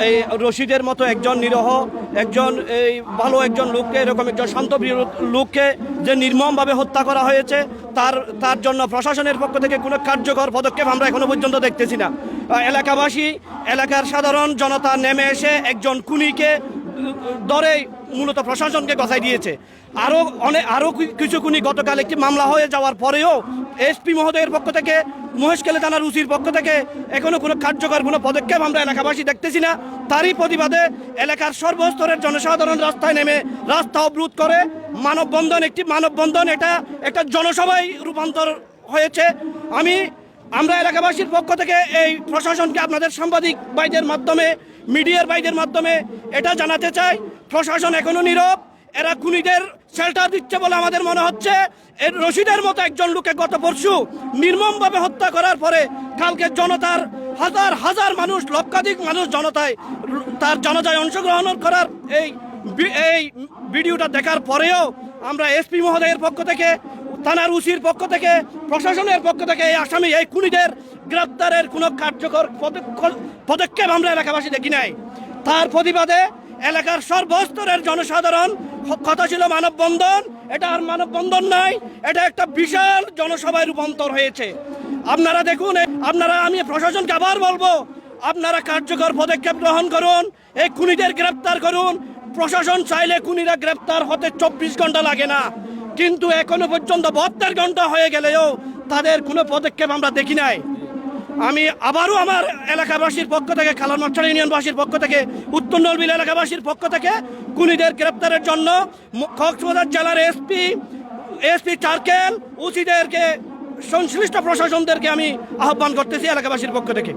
এই রশিদের মতো একজন নিরহ একজন এই ভালো একজন লোককে, এরকম একজন শান্তপ্রিয় লোককে যে নির্মমভাবে হত্যা করা হয়েছে, তার জন্য প্রশাসনের পক্ষ থেকে কোনো কার্যকর পদক্ষেপ আমরা এখনো পর্যন্ত দেখতেছি না। এলাকাবাসী, এলাকার সাধারণ জনতা নেমে এসে একজন খুনিকে ধরে মূলত প্রশাসনকে গছাই দিয়েছে। আরও কিছু খুনি গতকাল একটি মামলা হয়ে যাওয়ার পরেও এসপি মহোদয়ের পক্ষ থেকে, মহেশখালী থানার ওসির পক্ষ থেকে এখনো কোনো কার্যকর কোনো পদক্ষেপ আমরা এলাকাবাসী দেখতেছি না। তারই প্রতিবাদে এলাকার সর্বস্তরের জনসাধারণ রাস্তায় নেমে রাস্তা অবরোধ করে একটি মানববন্ধন, এটা একটা জনসভায় রূপান্তর হয়েছে। আমরা এলাকাবাসীর পক্ষ থেকে এই প্রশাসনকে, আপনাদের সাংবাদিক ভাইদের মাধ্যমে, মিডিয়ার ভাইদের মাধ্যমে এটা জানাতে চাই, প্রশাসন এখনো নীরব। এরা খুনিদের শেল্টার দিচ্ছে বলে আমাদের মনে হচ্ছে। এর রশিদের মতো একজন লোককে গত পরশু নির্মমভাবে হত্যা করার পরে কালকে জনতার হাজার হাজার মানুষ, লক্ষাধিক মানুষ জনতায় তার জানাজায় অংশগ্রহণ করার এই ভিডিওটা দেখার পরেও আমরা এসপি মহোদয়ের পক্ষ থেকে, থানার ওসির পক্ষ থেকে, প্রশাসনের পক্ষ থেকে এই আসামি, এই খুনিদের গ্রেপ্তারের কোনো কার্যকর পদক্ষেপ আমরা এলাকাবাসী দেখি নাই। তার প্রতিবাদে এলাকার সর্বস্তরের জনসাধারণ, কথা ছিল মানববন্ধন, এটা আর মানববন্ধন নাই, এটা একটা বিশাল জনসভায় রূপান্তর হয়েছে। আপনারা দেখুন, আমি প্রশাসনকে আবার বলবো, আপনারা কার্যকর পদক্ষেপ গ্রহণ করুন, এই খুনিদের গ্রেপ্তার করুন। প্রশাসন চাইলে খুনিরা গ্রেপ্তার হতে 24 ঘন্টা লাগে না, কিন্তু এখনো পর্যন্ত 72 ঘন্টা হয়ে গেলেও তাদের কোনো পদক্ষেপ আমরা দেখি নাই। আমি আবারও আমার এলাকাবাসীর পক্ষ থেকে, খালারমাছড়া ইউনিয়নবাসীর পক্ষ থেকে, উত্তর নলবিল এলাকাবাসীর পক্ষ থেকে খুনিদের গ্রেপ্তারের জন্য কক্সবাজার জেলার এসপি সার্কেল, ওসিদেরকে, সংশ্লিষ্ট প্রশাসনদেরকে আমি আহ্বান করতেছি এলাকাবাসীর পক্ষ থেকে।